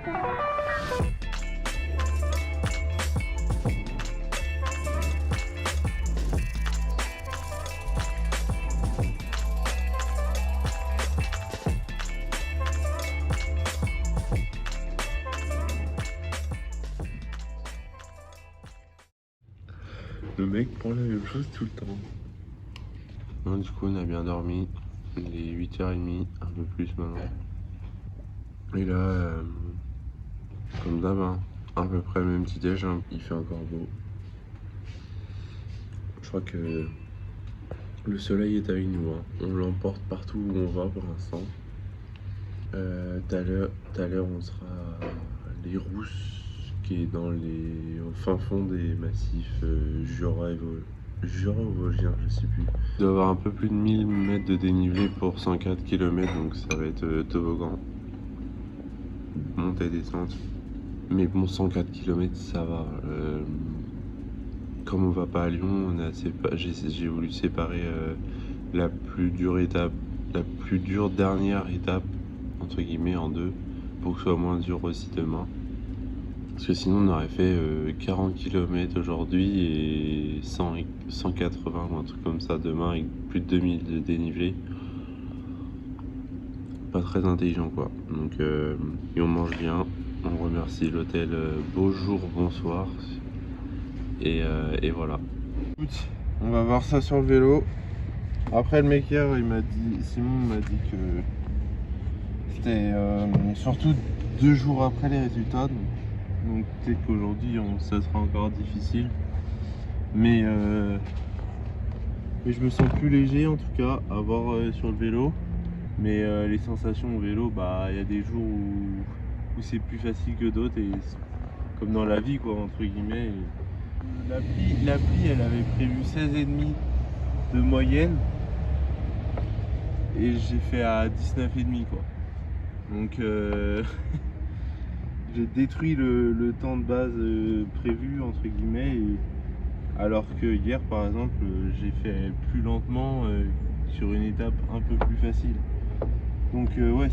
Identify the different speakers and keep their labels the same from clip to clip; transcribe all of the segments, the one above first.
Speaker 1: Le mec prend la même chose tout le temps. Non, du coup, on a bien dormi. Il est 8h30, un peu plus maintenant. Et là, comme d'hab, hein, à peu près le même petit déj, hein, il fait encore beau. Je crois que le soleil est avec nous, hein. On l'emporte partout où on va pour l'instant. Tout à l'heure, on sera à Les Rousses, qui est au fin fond des massifs Jura-Vosgien, je sais plus. Il doit avoir un peu plus de 1000 mètres de dénivelé pour 104 km, donc ça va être toboggan. Montée, descente. Mais bon, 104 km, ça va. Comme on va pas à Lyon, j'ai voulu séparer la plus dure dernière étape, entre guillemets, en deux, pour que ce soit moins dur aussi demain. Parce que sinon, on aurait fait 40 km aujourd'hui et 180 ou un truc comme ça demain, avec plus de 2000 de dénivelé. Pas très intelligent, quoi. Donc, et on mange bien. On remercie l'hôtel Beau Jour, Bonsoir. Et voilà. Écoute, on va voir ça sur le vélo. Après, le mec hier, Simon m'a dit que c'était surtout 2 jours après les résultats. Donc peut-être qu'aujourd'hui, ça sera encore difficile. Mais je me sens plus léger en tout cas à voir sur le vélo. Mais les sensations au vélo, bah il y a des jours où c'est plus facile que d'autres, et comme dans la vie, quoi, entre guillemets. L'appli, elle avait prévu 16,5 de moyenne et j'ai fait à 19,5, quoi. Donc j'ai détruit le temps de base prévu, entre guillemets, alors que hier, par exemple, j'ai fait plus lentement sur une étape un peu plus facile. Donc ouais,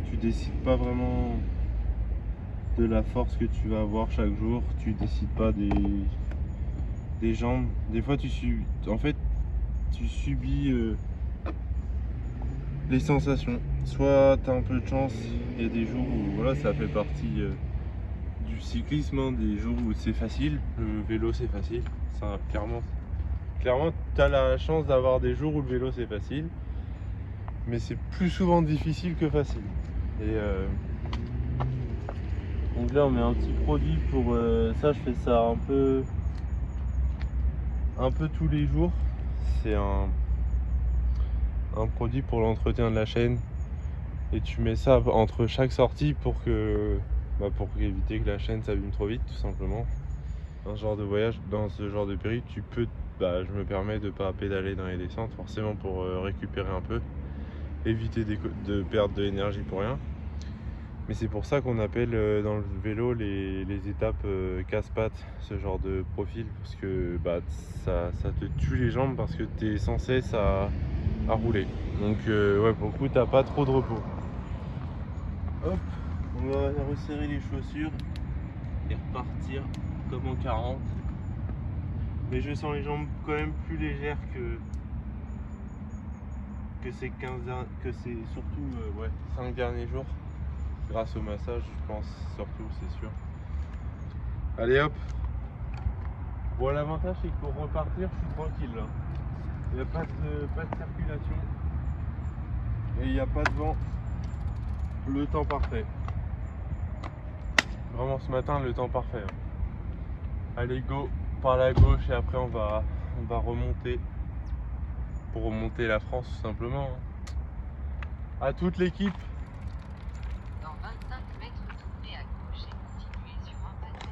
Speaker 1: tu décides pas vraiment de la force que tu vas avoir chaque jour, tu décides pas des jambes. Des fois tu subis les sensations. Soit tu as un peu de chance, il y a des jours où voilà, ça fait partie du cyclisme, hein, des jours où c'est facile, le vélo c'est facile. Ça, clairement tu as la chance d'avoir des jours où le vélo c'est facile, mais c'est plus souvent difficile que facile. Et donc là on met un petit produit pour ça, je fais ça un peu tous les jours. C'est un produit pour l'entretien de la chaîne, et tu mets ça entre chaque sortie pour éviter que la chaîne s'abîme trop vite, tout simplement. Dans ce genre de voyage, dans ce genre de période, je me permets de pas pédaler dans les descentes, forcément, pour récupérer un peu, éviter de perdre de l'énergie pour rien. Mais c'est pour ça qu'on appelle dans le vélo les étapes casse-pattes, ce genre de profil, parce que ça te tue les jambes, parce que tu es sans cesse à rouler. Donc ouais, pour le coup, t'as pas trop de repos. Hop, on va resserrer les chaussures et repartir comme en 40. Mais je sens les jambes quand même plus légères que ces surtout 5 derniers jours. Grâce au massage, je pense, surtout, c'est sûr. Allez hop. Bon, l'avantage c'est que pour repartir, je suis tranquille là. Il n'y a pas de circulation et il n'y a pas de vent. Le temps parfait. Vraiment ce matin, le temps parfait. Allez, go par la gauche, et après on va remonter pour remonter la France, tout simplement. À toute l'équipe.
Speaker 2: Dans 25 mètres, tournez à gauche et continuez sur un passage.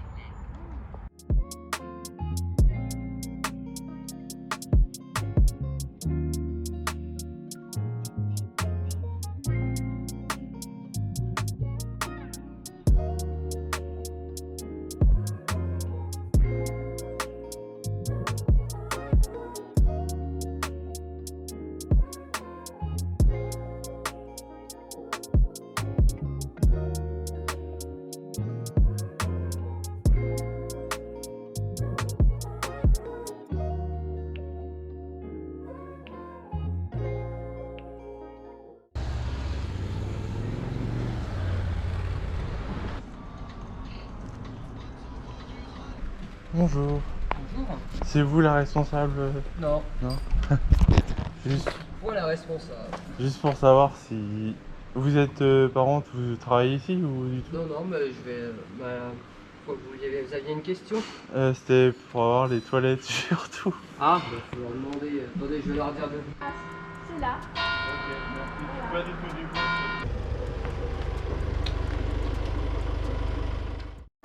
Speaker 1: Bonjour.
Speaker 3: Bonjour.
Speaker 1: C'est vous la responsable?
Speaker 3: Non,
Speaker 1: Non. Juste,
Speaker 3: moi la responsable.
Speaker 1: juste pour savoir si vous êtes par contre, vous travaillez ici ou du tout?
Speaker 3: Non, non, mais je vais. Quoi, vous aviez une question?
Speaker 1: C'était pour avoir les toilettes surtout.
Speaker 3: Ah, bah, faut leur demander. Attendez, je vais leur dire de.
Speaker 4: C'est là.
Speaker 1: Ok, merci. Pas du tout du coup.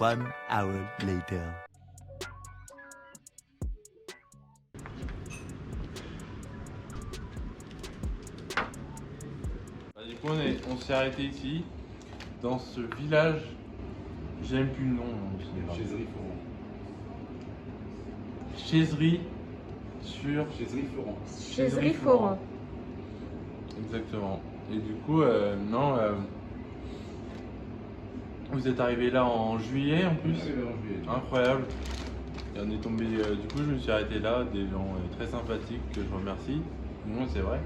Speaker 5: 1 hour later.
Speaker 1: Du coup, on s'est arrêté ici, dans ce village. J'aime plus le nom. Chaiserie sur.
Speaker 4: Chaiserie Foran.
Speaker 1: Exactement. Et du coup, non. Vous êtes arrivé là en juillet en plus. Incroyable. Et on est tombé. Du coup, je me suis arrêté là. Des gens très sympathiques que je remercie. Non, c'est vrai.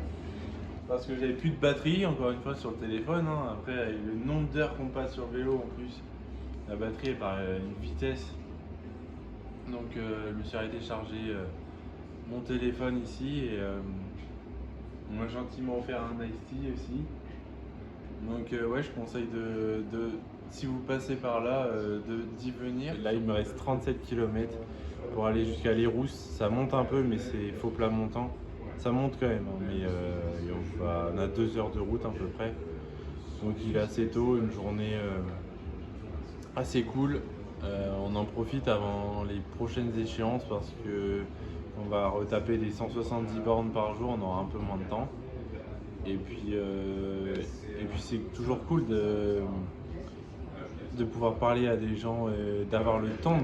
Speaker 1: Parce que j'avais plus de batterie, encore une fois, sur le téléphone. Hein. Après, avec le nombre d'heures qu'on passe sur vélo en plus, la batterie est par une vitesse. Donc, je me suis arrêté charger mon téléphone ici et on m'a gentiment offert un iced tea aussi. Donc, ouais, je conseille si vous passez par là, d'y venir. Là, il me reste 37 km pour aller jusqu'à Les Rousses. Ça monte un peu, mais c'est faux plat montant. Ça monte quand même, hein, mais on a 2 heures de route à peu près. Donc il est assez tôt, une journée assez cool. On en profite avant les prochaines échéances parce que on va retaper les 170 bornes par jour, on aura un peu moins de temps. Et puis c'est toujours cool de pouvoir parler à des gens, d'avoir le temps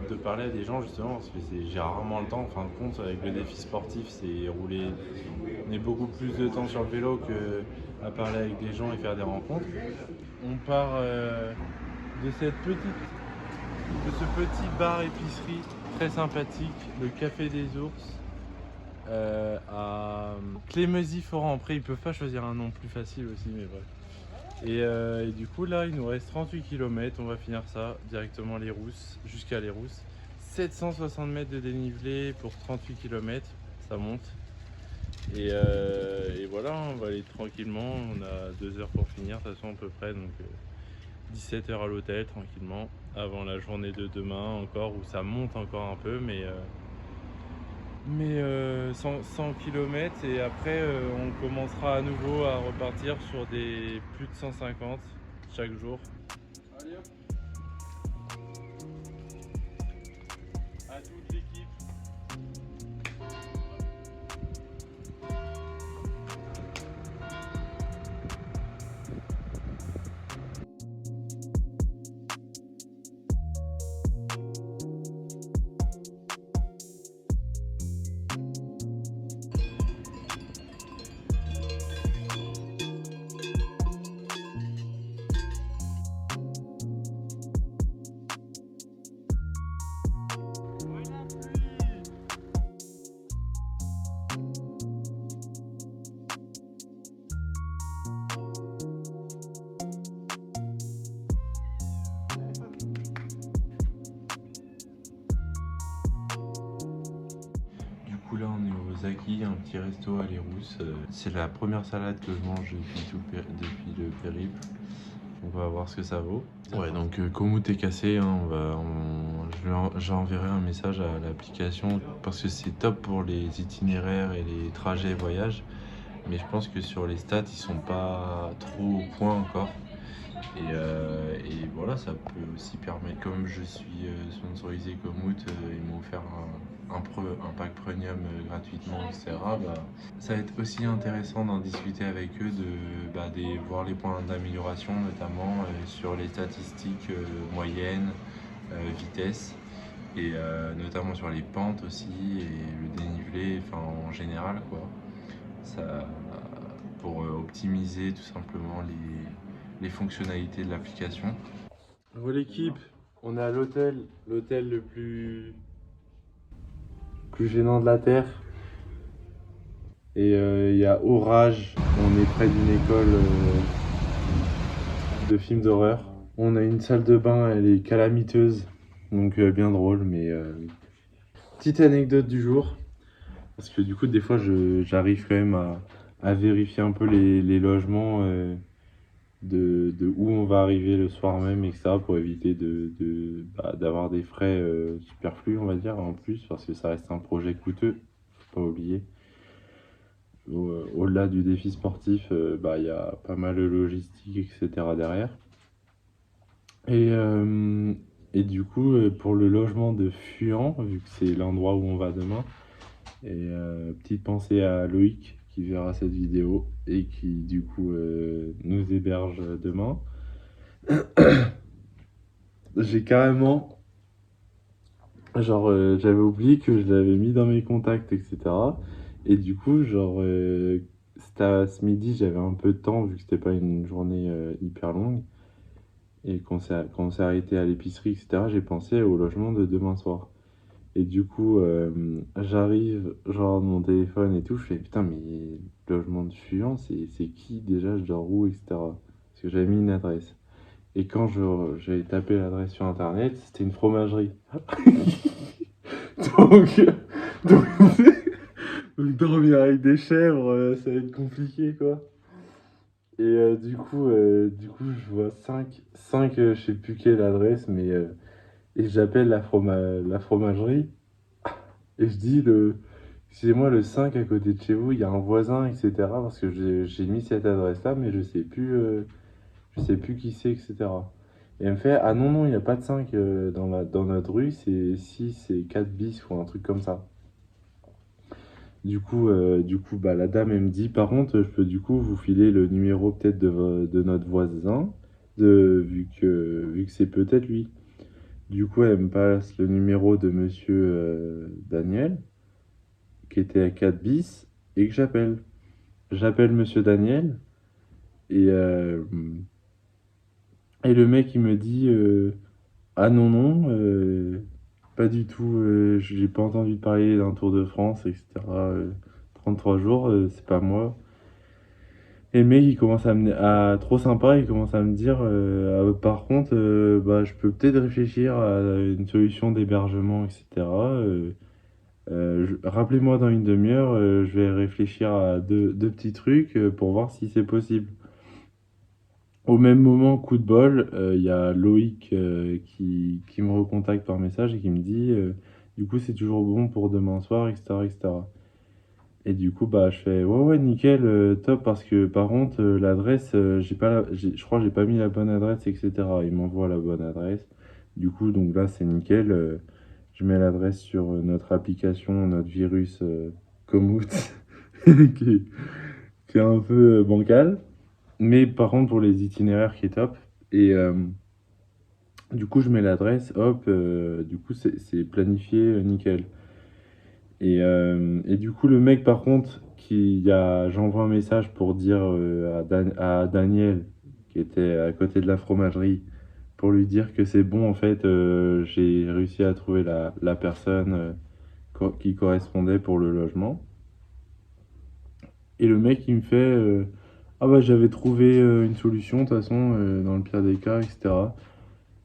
Speaker 1: de parler à des gens justement, parce que j'ai rarement le temps, en fin de compte, avec le défi sportif, c'est rouler, on est beaucoup plus de temps sur le vélo que à parler avec des gens et faire des rencontres. On part de ce petit bar épicerie très sympathique, le Café des Ours, à Clémezy-Foran. Après, ils peuvent pas choisir un nom plus facile aussi, mais bref. Et du coup là il nous reste 38 km, on va finir ça directement Les Rousses, jusqu'à Les Rousses. 760 mètres de dénivelé pour 38 km, ça monte. Et voilà, on va aller tranquillement, on a 2 heures pour finir de toute façon à peu près, donc 17 heures à l'hôtel tranquillement, avant la journée de demain encore, où ça monte encore un peu, mais 100 km et après on commencera à nouveau à repartir sur des plus de 150 chaque jour. Allez hop. À toute l'équipe. Là on est au Zaki, un petit resto à Les Rousses. C'est la première salade que je mange depuis le périple. On va voir ce que ça vaut. Ouais, donc Komoot est cassé, hein, j'enverrai un message à l'application parce que c'est top pour les itinéraires et les trajets voyages. Mais je pense que sur les stats ils sont pas trop au point encore. Et voilà, ça peut aussi permettre, comme je suis sponsorisé Komoot, ils m'ont offert un pack premium gratuitement, etc. Ça va être aussi intéressant d'en discuter avec eux, de voir les points d'amélioration, notamment sur les statistiques moyennes, vitesse, et notamment sur les pentes aussi, et le dénivelé, enfin en général, quoi. Ça, pour optimiser tout simplement les fonctionnalités de l'application. Bonjour l'équipe, on est à l'hôtel le plus gênant de la Terre. Et il y a orage, on est près d'une école de films d'horreur. On a une salle de bain, elle est calamiteuse. Donc bien drôle, mais petite anecdote du jour. Parce que du coup, des fois, j'arrive quand même à vérifier un peu les logements de où on va arriver le soir même, etc. pour éviter d'avoir des frais superflus, on va dire, en plus, parce que ça reste un projet coûteux, faut pas oublier. Au-delà du défi sportif, il y a pas mal de logistique, etc. derrière. Et, euh, et du coup, pour le logement de Fuan, vu que c'est l'endroit où on va demain, et petite pensée à Loïc qui verra cette vidéo et qui du coup nous héberge demain. J'ai carrément, j'avais oublié que je l'avais mis dans mes contacts, etc. Et du coup, c'était à ce midi, j'avais un peu de temps vu que c'était pas une journée hyper longue. Et quand on s'est arrêté à l'épicerie, etc., j'ai pensé au logement de demain soir. Et du coup, j'arrive, genre, de mon téléphone et tout, je fais putain, mais le logement de Fuyan, c'est qui déjà, je dors où, etc. Parce que j'avais mis une adresse. Et quand j'avais tapé l'adresse sur internet, c'était une fromagerie. donc, donc, donc dormir avec des chèvres, ça va être compliqué, quoi. Et du coup, je vois 5 je sais plus quelle adresse, mais. Et j'appelle la fromagerie. Et je dis, excusez-moi, le 5 à côté de chez vous, il y a un voisin, etc. Parce que j'ai mis cette adresse-là, mais je sais plus qui c'est, etc. Et elle me fait, ah non, non, il n'y a pas de 5 dans notre rue, c'est 6 c'est 4 bis ou un truc comme ça. Du coup, la dame, elle me dit, par contre, je peux du coup vous filer le numéro peut-être de notre voisin, vu que c'est peut-être lui. Du coup, elle me passe le numéro de monsieur Daniel, qui était à 4 bis, et que j'appelle. J'appelle monsieur Daniel, et, euh, et le mec, il me dit ah non, non, pas du tout, j'ai pas entendu parler d'un Tour de France, etc. 33 jours, c'est pas moi. Et le mec, il commence trop sympa, il commence à me dire par contre, je peux peut-être réfléchir à une solution d'hébergement, etc. Rappelez-moi dans une demi-heure, je vais réfléchir à deux petits trucs pour voir si c'est possible. Au même moment, coup de bol, il y a Loïc qui me recontacte par message et qui me dit du coup, c'est toujours bon pour demain soir, etc. etc. Et du coup, je fais ouais, ouais, nickel, top, parce que par contre, l'adresse, je crois que j'ai pas mis la bonne adresse, etc. Il m'envoie la bonne adresse. Du coup, donc là, c'est nickel. Je mets l'adresse sur notre application, notre virus Komoot, qui est, qui est un peu bancal. Mais par contre, pour les itinéraires, qui est top. Et du coup, je mets l'adresse, hop, du coup, c'est planifié, nickel. Et du coup, le mec, par contre, j'envoie un message pour dire à Daniel, qui était à côté de la fromagerie, pour lui dire que c'est bon, en fait, j'ai réussi à trouver la personne qui correspondait pour le logement. Et le mec, il me fait ah bah j'avais trouvé une solution, de toute façon, dans le pire des cas, etc.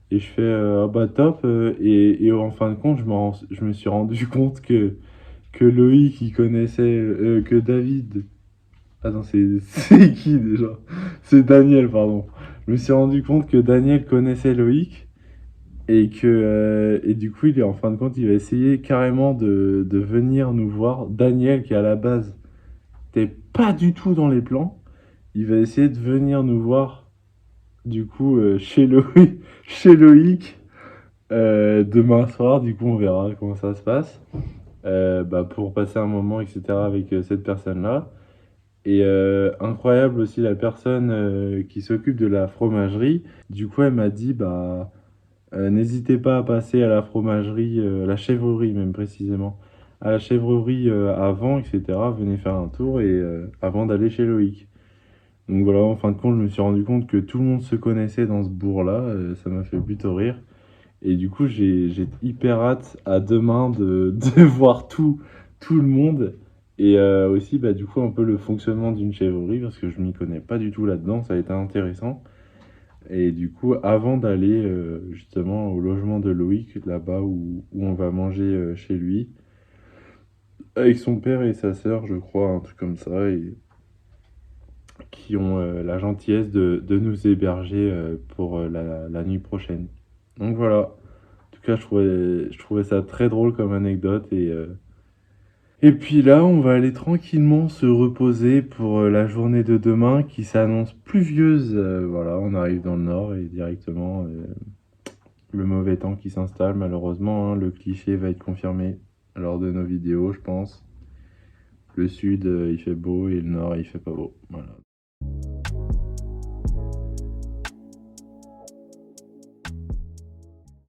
Speaker 1: Et je fais ah bah top. Et en fin de compte, je me suis rendu compte que Loïc, il connaissait, que David. Attends, c'est qui déjà? C'est Daniel, pardon. Je me suis rendu compte que Daniel connaissait Loïc et du coup, en fin de compte, il va essayer carrément de venir nous voir. Daniel, qui à la base n'était pas du tout dans les plans, il va essayer de venir nous voir du coup chez Loïc demain soir. Du coup, on verra comment ça se passe. Pour passer un moment, etc. avec cette personne-là. Et incroyable aussi la personne qui s'occupe de la fromagerie. Du coup, elle m'a dit, n'hésitez pas à passer à la fromagerie, la chèvrerie même précisément, à la chèvrerie avant, etc. Venez faire un tour et avant d'aller chez Loïc. Donc voilà, en fin de compte, je me suis rendu compte que tout le monde se connaissait dans ce bourg-là. Ça m'a fait plutôt rire. Et du coup, j'ai hyper hâte à demain de voir tout le monde. Et aussi, du coup, un peu le fonctionnement d'une chèvrerie, parce que je m'y connais pas du tout là-dedans. Ça a été intéressant. Et du coup, avant d'aller justement au logement de Loïc, là-bas où on va manger chez lui, avec son père et sa sœur, je crois, un truc comme ça, et qui ont la gentillesse de nous héberger pour la nuit prochaine. Donc voilà, en tout cas, je trouvais ça très drôle comme anecdote, et puis là, on va aller tranquillement se reposer pour la journée de demain qui s'annonce pluvieuse. Voilà, on arrive dans le nord et directement le mauvais temps qui s'installe malheureusement, hein. Le cliché va être confirmé lors de nos vidéos, je pense. Le sud, il fait beau et le nord, il fait pas beau. Voilà.